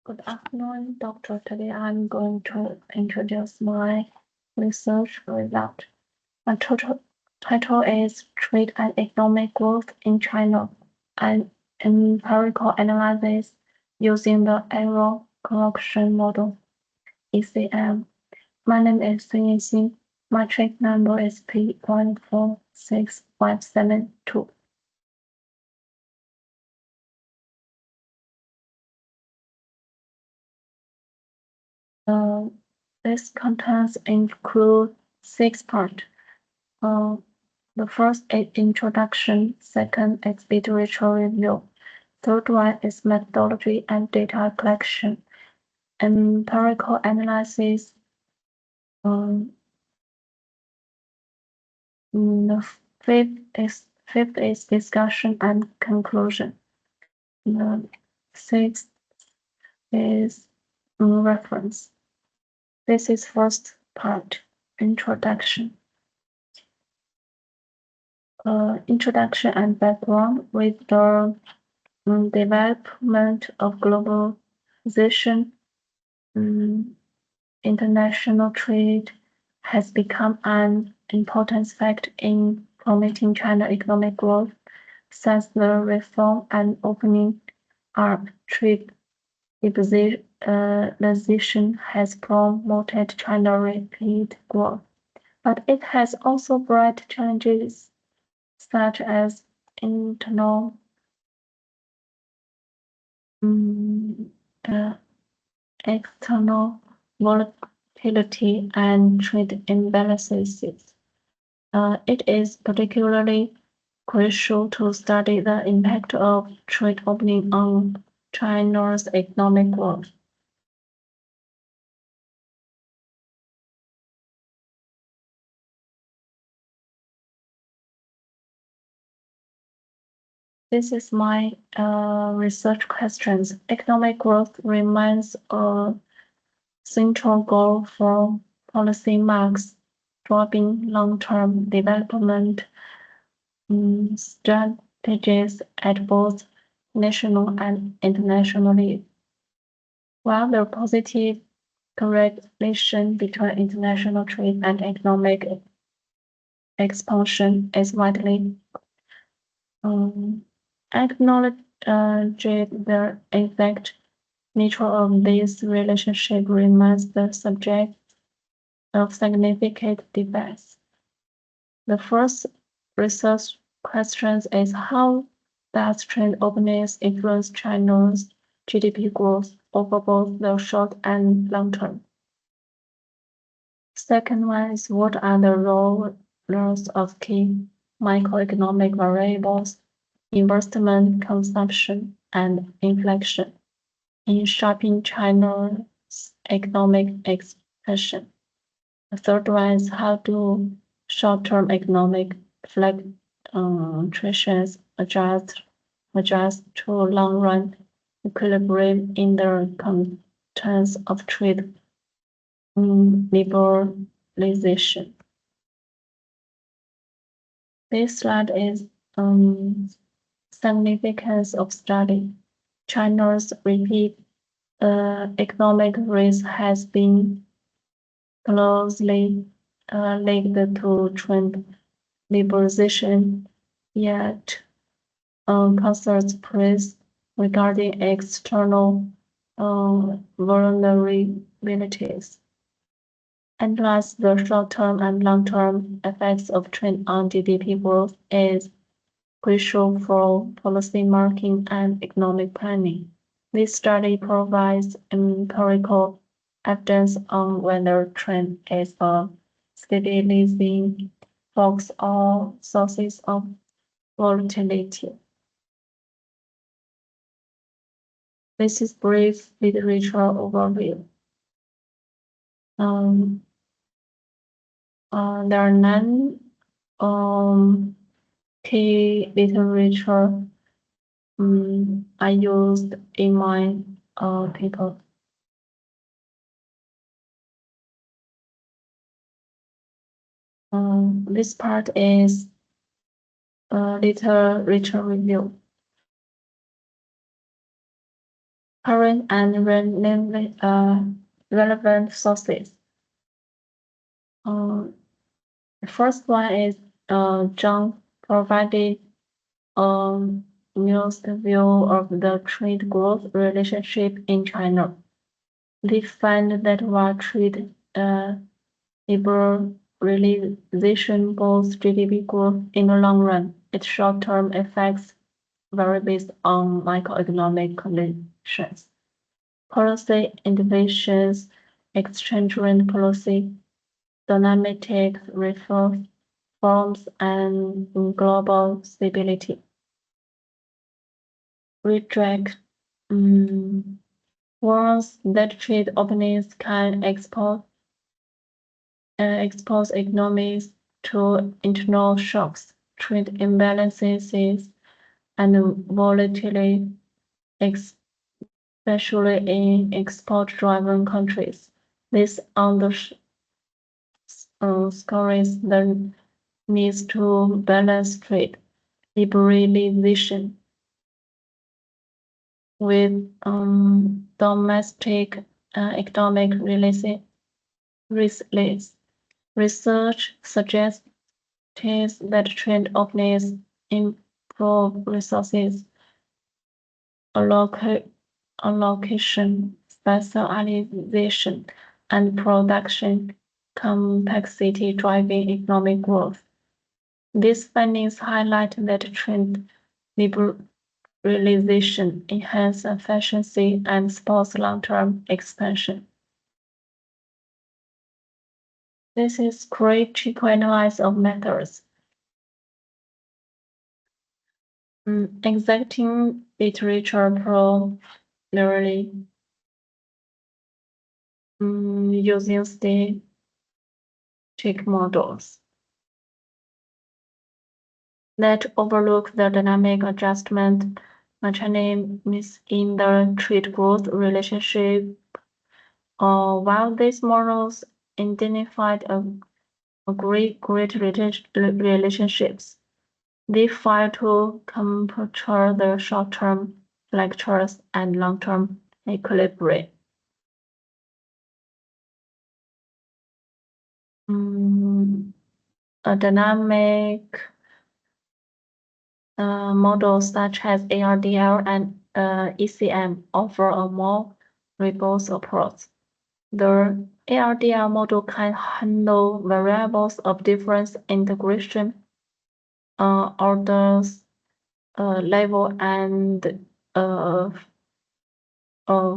Good afternoon, Doctor. Today I'm going to introduce my research result. My title is Trade and Economic Growth in China, an empirical analysis using the error correction model, ECM. My name is SunYanxin. My track number is P146572. This contents include 6 parts. The first is introduction, second is literature review, third one is methodology and data collection, empirical analysis. The fifth is discussion and conclusion. The sixth is reference. This is first part, introduction. Introduction and background with the development of globalization. International trade has become an important factor in promoting China's economic growth since the reform and opening up trade liberalization has promoted China's rapid growth. But it has also brought challenges such as internal external volatility and trade imbalances. It is particularly crucial to study the impact of trade opening on China's economic growth. This is my research questions. Economic growth remains a central goal for policy marks, driving long-term development strategies at both national and internationally. While the positive correlation between international trade and economic expansion is widely acknowledged, the exact nature of this relationship remains the subject of significant debates. The first research question is how does trade openness influence China's GDP growth over both the short and long term? Second one is what are the roles of key microeconomic variables, investment, consumption, and inflation in shaping China's economic expansion? The third one is how do short-term economic fluctuations adjust to long-run equilibrium in the context of trade liberalization. This slide is significance of study. China's rapid economic rise has been closely linked to trade liberalization, yet concerns praise regarding external vulnerabilities. Analyze the short-term and long-term effects of trade on GDP growth is crucial for policy making and economic planning. This study provides empirical evidence on whether trend is a stabilizing force or sources of volatility. This is brief literature overview. There are none key literature I used in my paper. This part is literature review. current and relevant sources. The first one is John provided a nuanced view of the trade growth relationship in China. They find that while trade liberalization boosts GDP growth in the long run, its short-term effects vary based on macroeconomic conditions. Policy innovations, exchange rate policy, dynamic reforms, and global stability. Reject warns that trade openings can expose economies to internal shocks, trade imbalances, and volatility, especially in export-driven countries. This underscores the need to balance trade liberalization with domestic economic resilience. Research suggests that trade openings improve resources allocation, specialization, and production complexity driving economic growth. These findings highlight that trade liberalization enhances efficiency and supports long-term expansion. This is critical analysis of methods. Exacting literature primarily using static models that overlook the dynamic adjustment mechanisms in the trade growth relationship. While these models identified a great relationships, they fail to capture the short-term fluctuations and long-term equilibrium. A dynamic models such as ARDL and ECM offer a more robust approach. The ARDL model can handle variables of difference integration orders, level, and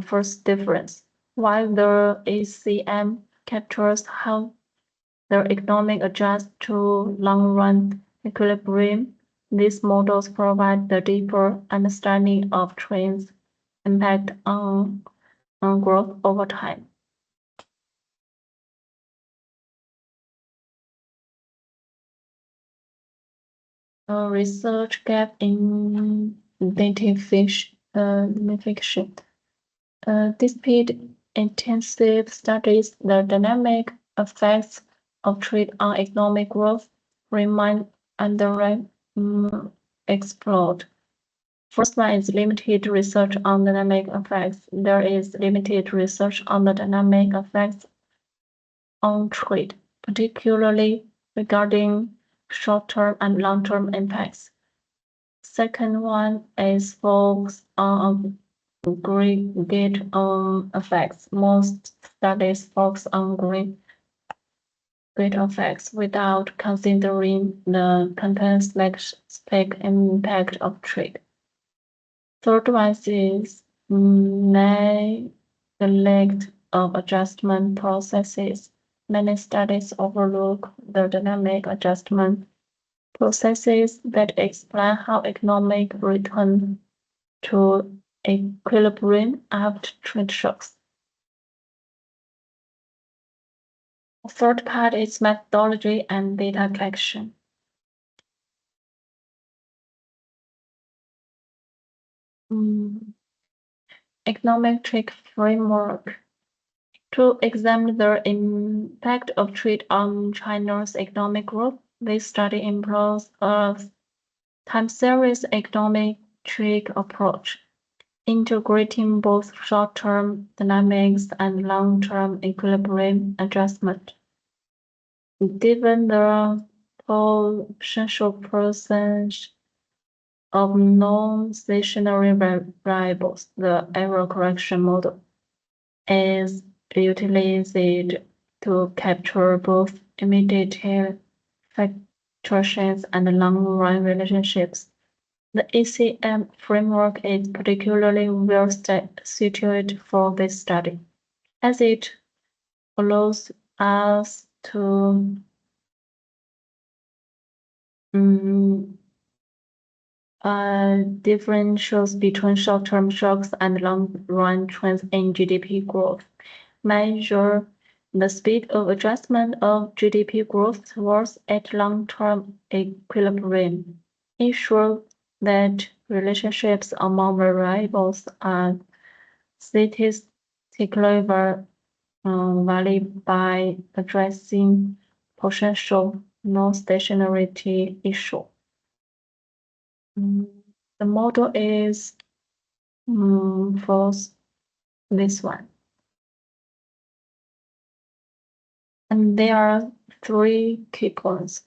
first difference, while the ECM captures how the economic adjusts to long-run equilibrium. These models provide the deeper understanding of trends' impact on growth over time. A research gap in identification. Despite intensive studies, the dynamic effects of trade on economic growth remain explored. First one is limited research on dynamic effects. There is limited research on the dynamic effects on trade, particularly regarding short-term and long-term impacts. Second one is focused on aggregate effects. Most studies focus on aggregate effects without considering the context-specific impact of trade. Third one is neglect of adjustment processes. Many studies overlook the dynamic adjustment processes that explain how economic return to equilibrium after trade shocks. The third part is methodology and data collection. Econometric framework. To examine the impact of trade on China's economic growth, this study employs a time series econometric approach. integrating both short-term dynamics and long-term equilibrium adjustment. Given the potential percentage of non-stationary variables, the error correction model is utilized to capture both immediate fluctuations and long-run relationships. The ECM framework is particularly well suited for this study, as it allows us to differentials between short-term shocks and long-run trends in GDP growth, measure the speed of adjustment of GDP growth towards a long-term equilibrium, ensure that relationships among variables are statistically valid by addressing potential non-stationarity issue. The model is for this one. And there are three key points.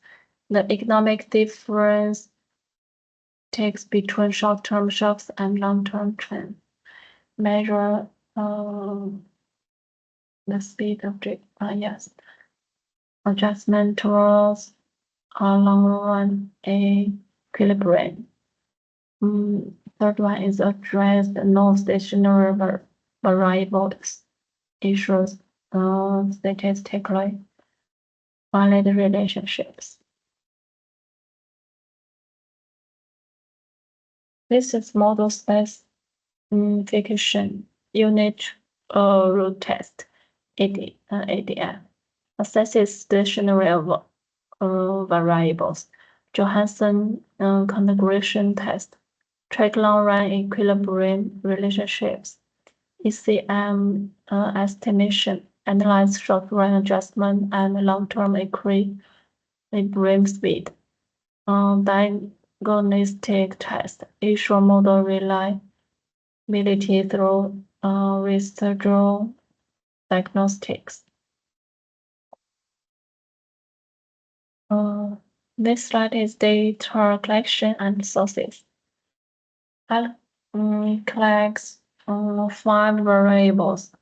The economic difference takes between short-term shocks and long-term trends. Measure the speed of adjustment towards a long-run equilibrium. Third one is address the non-stationary variables issues statistically valid relationships. This is model specification unit root test ADF assesses stationary variables. Johansson configuration test track long-run equilibrium relationships. ECM estimation analyze short-run adjustment and long-term equilibrium speed. Diagnostic test issue model reliability through residual diagnostics. This slide is data collection and sources. Collects 5 variables.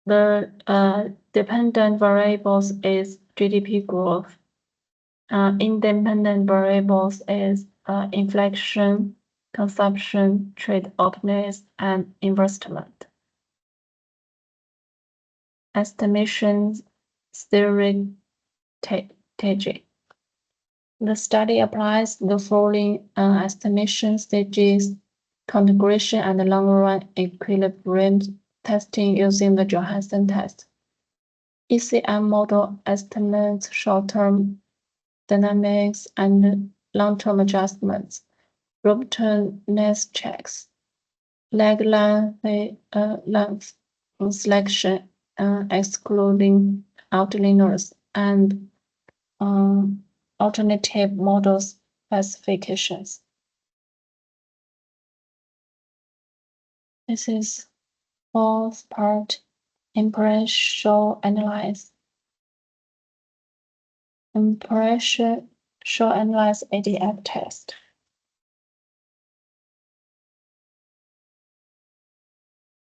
The dependent variables is GDP growth. Independent variables is inflation, consumption, trade openness, and investment. Estimation strategy. The study applies the following estimation stages: configuration and long-run equilibrium testing using the Johansson test. ECM model estimates short-term dynamics and long-term adjustments. Robustness checks, lag length selection, excluding outliers, and alternative model specifications. This is fourth part, impression analyze. Impression analyze ADF test.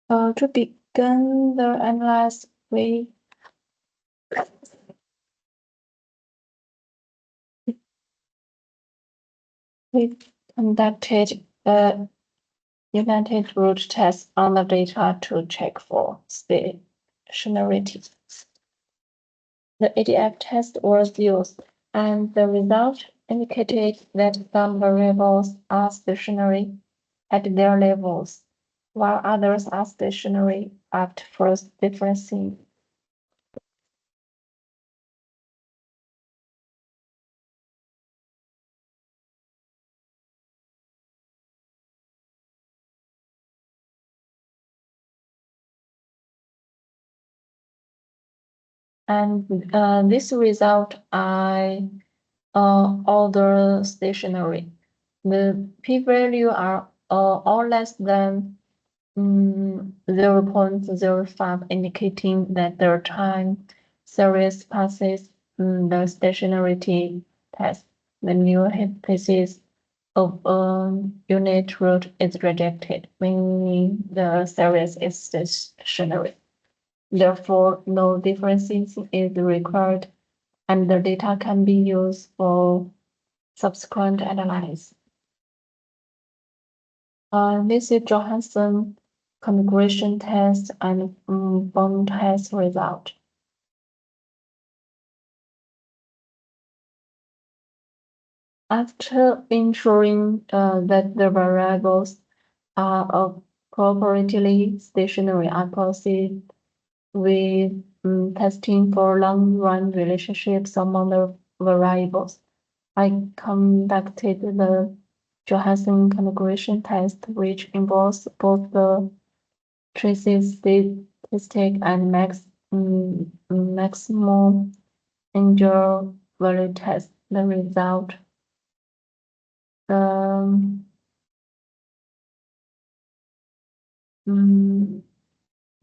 To begin the analysis, we conducted a united root test on the data to check for stationarity. The ADF test was used, and the result indicated that some variables are stationary at their levels, while others are stationary after first differencing. And this result all the stationary. The p-value are or less than 0.05, indicating that the time series passes the stationarity test. The new hypothesis of a unit root is rejected, meaning the series is stationary. Therefore, no differences is required, and the data can be used for subsequent analysis. This is Johansson configuration test and bond test result. After ensuring that the variables are appropriately stationary, I proceed with testing for long-run relationships among the variables. I conducted the Johansson configuration test, which involves both the traces statistic and maximum integral value test. The result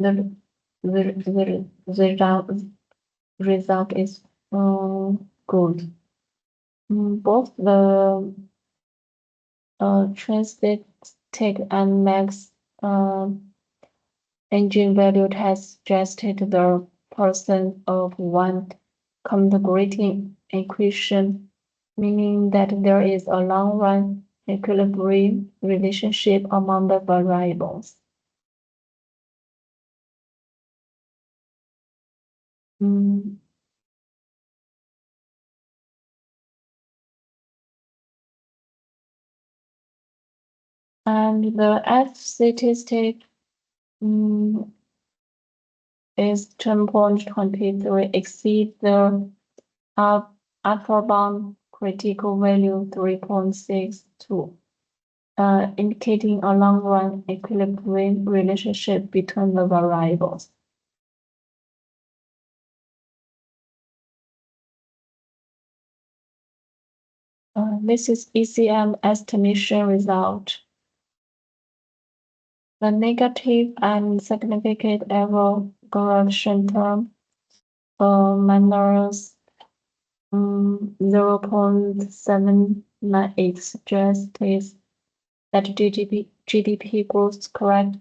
the result is good. Both the statistic and max engine value test suggested the presence of one conjugating equation, meaning that there is a long-run equilibrium relationship among the variables. And the F statistic is 10.23, exceed the upper bound critical value 3.62, indicating a long-run equilibrium relationship between the variables. This is ECM estimation result. The negative and significant error correction term minus 0.798 suggests that GDP growth correct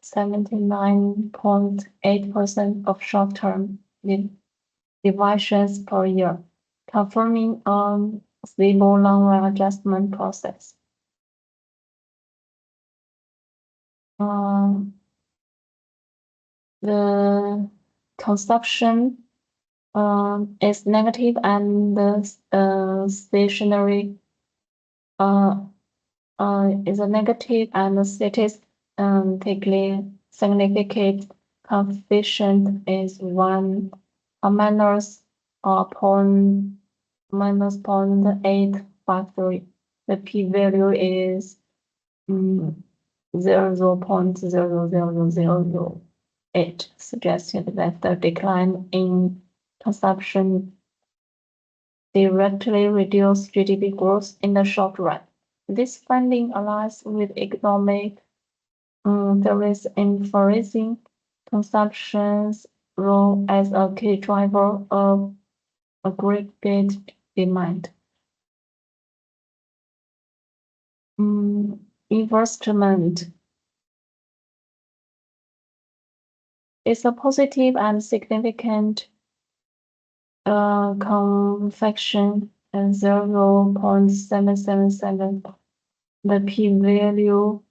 79.8% of short-term deviations per year, confirming a stable long-run adjustment process. The consumption is negative, and the stationary is a negative, and the statistically significant coefficient is 1 minus 0.853. The p-value is 0.00008, suggested that the decline in consumption directly reduced GDP growth in the short run. This finding aligns with economic theories emphasizing consumption's role as a key driver of aggregate demand. Investment is a positive and significant convection and 0.777. The p-value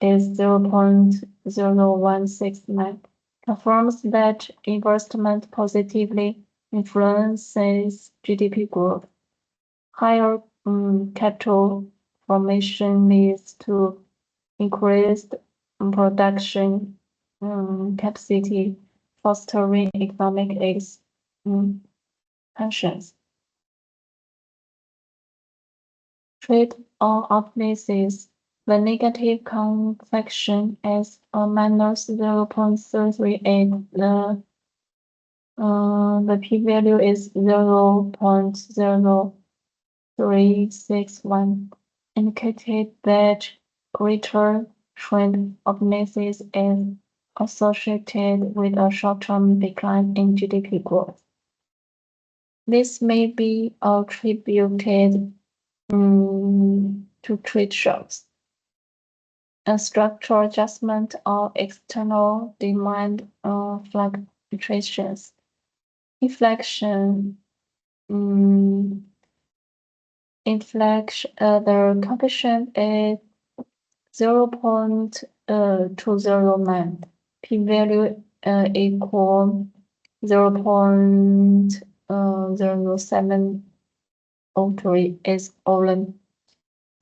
is 0.0169. Confirms that investment positively influences GDP growth. Higher capital formation leads to increased production capacity, fostering economic expansions. Trade-off basis, the negative convection is a minus 0.338. The p-value is 0.0361, indicated that return trend openness is associated with a short-term decline in GDP growth. This may be attributed to trade shocks, a structural adjustment, or external demand fluctuations. Inflation, the coefficient is 0.209, p-value equal 0.0703 is only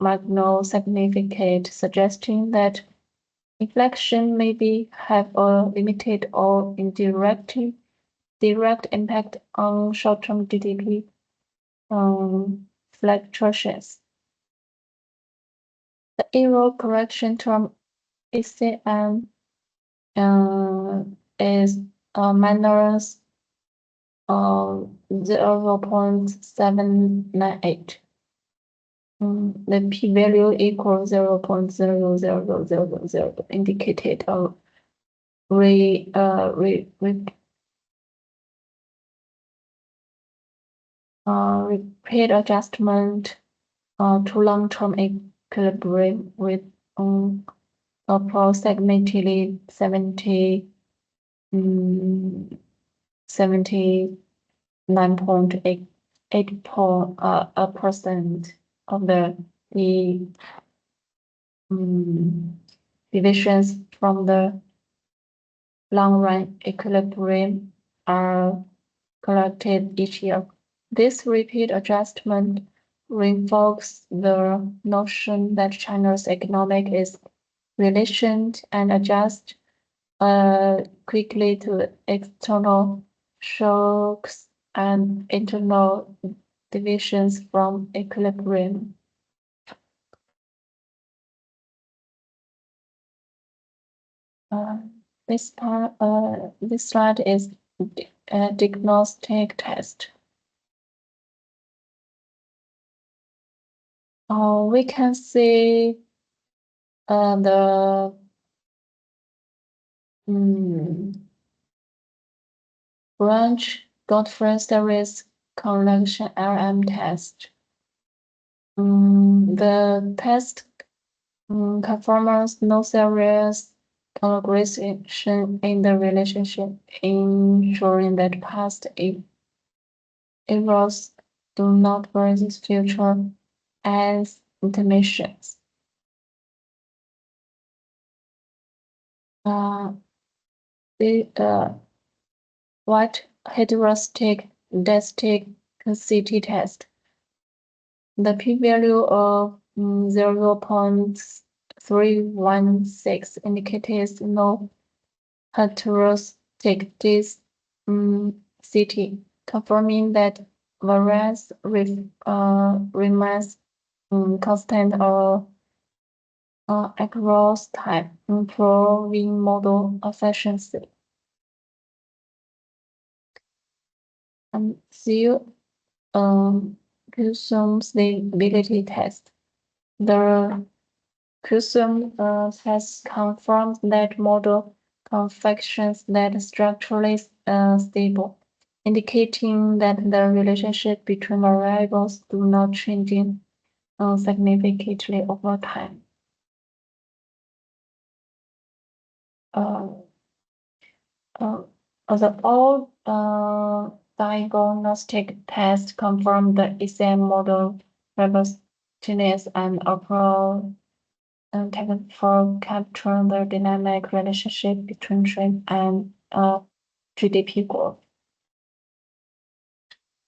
magno-significant, suggesting that inflation may have a limited or indirect impact on short-term GDP fluctuations. The error correction term ECM is minus 0.798. The p-value equals 0.00000, indicated a repeat adjustment to long-term equilibrium with approximately 79.8% of the deviations from the long-run equilibrium are corrected each year. This repeat adjustment reinforces the notion that China's economic is resilient and adjusts quickly to external shocks and internal deviations from equilibrium. This slide is a diagnostic test. We can see the branch Godfrey series correlation LM test. The test confirms no serious collaboration in the relationship, ensuring that past errors do not versus future as intermissions. White heterostic density test. The p-value of 0.316 indicates no heterostic density, confirming that variance remains constant or across time, improving model efficiency. Q-sum stability test. The Q-sum has confirmed that model confections that structurally stable, indicating that the relationship between variables do not change significantly over time. All diagnostic tests confirm the ECM model robustness and approach taken for capturing the dynamic relationship between trade and GDP growth.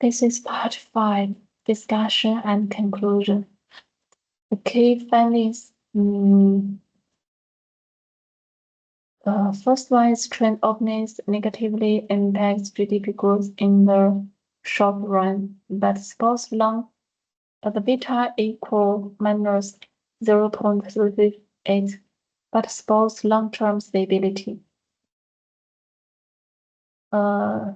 This is part 5, discussion and conclusion. The key findings. First one is trend openness negatively impacts GDP growth in the short run, but supports the beta equal minus 0.38, but supports long-term stability.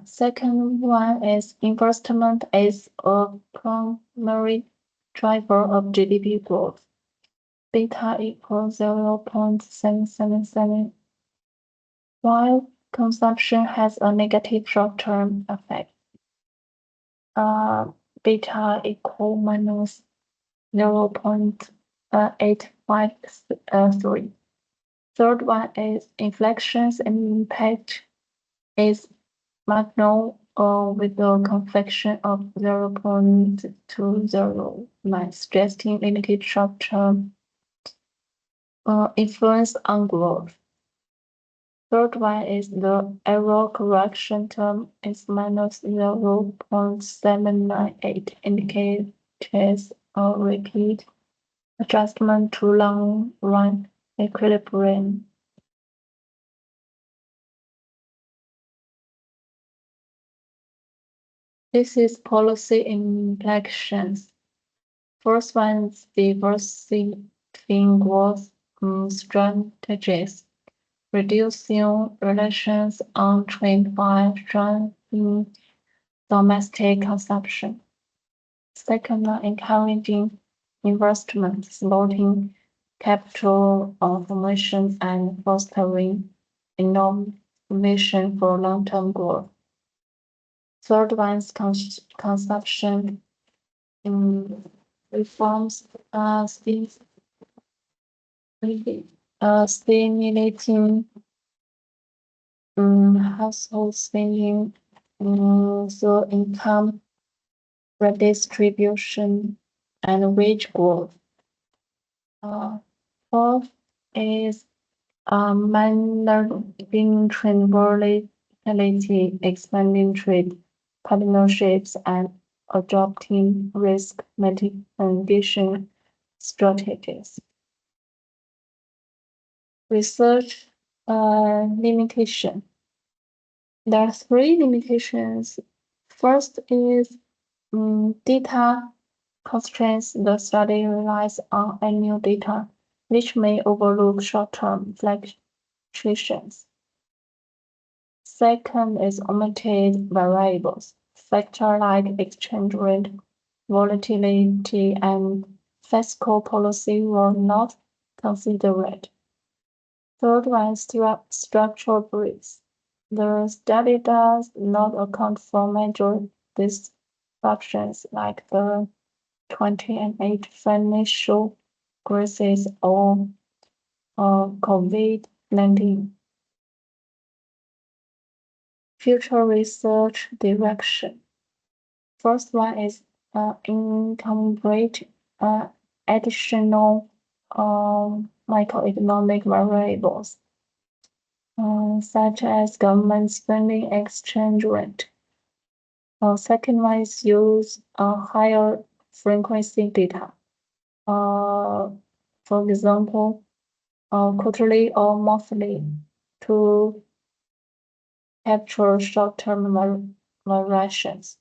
Second one is investment is a primary driver of GDP growth. beta equals 0.777, while consumption has a negative short-term effect. Beta equal minus 0.853. Third one is inflections and impact is marginal with a convection of 0.209, suggesting limited short-term influence on growth. Third one is the error correction term is minus 0.798, indicates a repeat adjustment to long-run equilibrium. This is policy implications. First one is diversifying growth strategies, reducing relations on trade by shrinking domestic consumption. Second one, encouraging investment, supporting capital formation and fostering innovation for long-term growth. Third one is consumption reforms, stimulating household spending through income redistribution and wage growth. Fourth is managing trade volatility, expanding trade partnerships, and adopting risk mitigation strategies. Research limitation. There are three limitations. First is data constraints. The study relies on annual data, which may overlook short-term fluctuations. Second is omitted variables. Factors like exchange rate, volatility, and fiscal policy were not considered. Third one is structural breaks. The study does not account for major disruptions like the 2008 financial crisis or COVID-19. Future research direction. First one is incorporate additional microeconomic variables, such as government spending, exchange rate. Second one is use higher frequency data. For example, quarterly or monthly to capture short-term variations.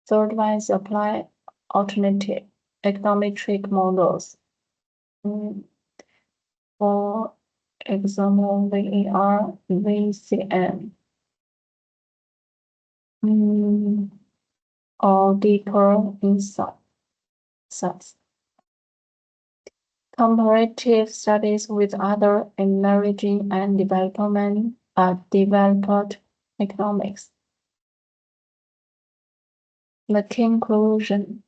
Third one is apply alternative econometric models. For example, VER, VCM, or deeper insights. Comparative studies with other emerging and developed economics. The conclusion.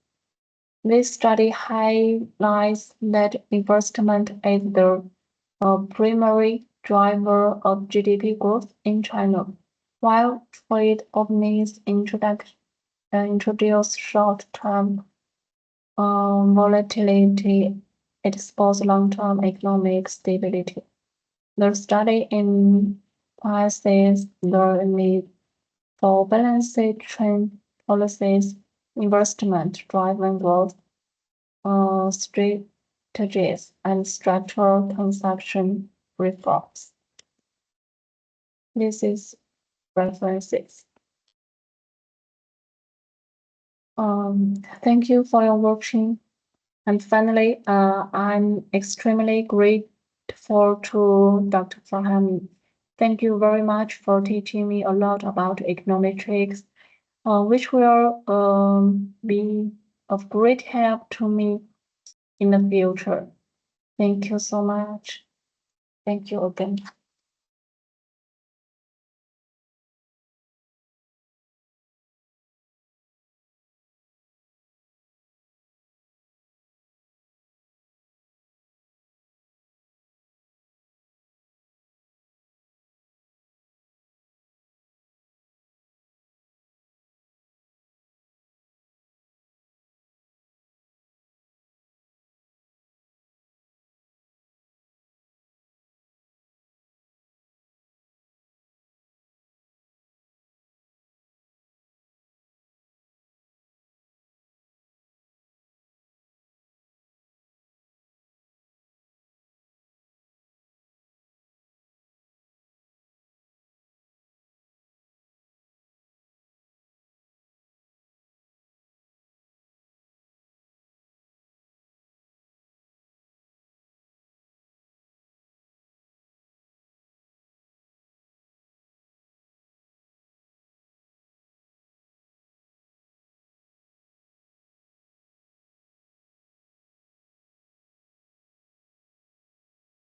This study highlights that investment is the primary driver of GDP growth in China, while trade openings introduce short-term volatility. It supports long-term economic stability. The study emphasizes the need for balanced trade policies, investment-driven growth strategies, and structural consumption reforms. This is references. Thank you for your watching. And finally, I'm extremely grateful to Dr. Farhami. Thank you very much for teaching me a lot about econometrics, which will be of great help to me in the future. Thank you so much. Thank you again.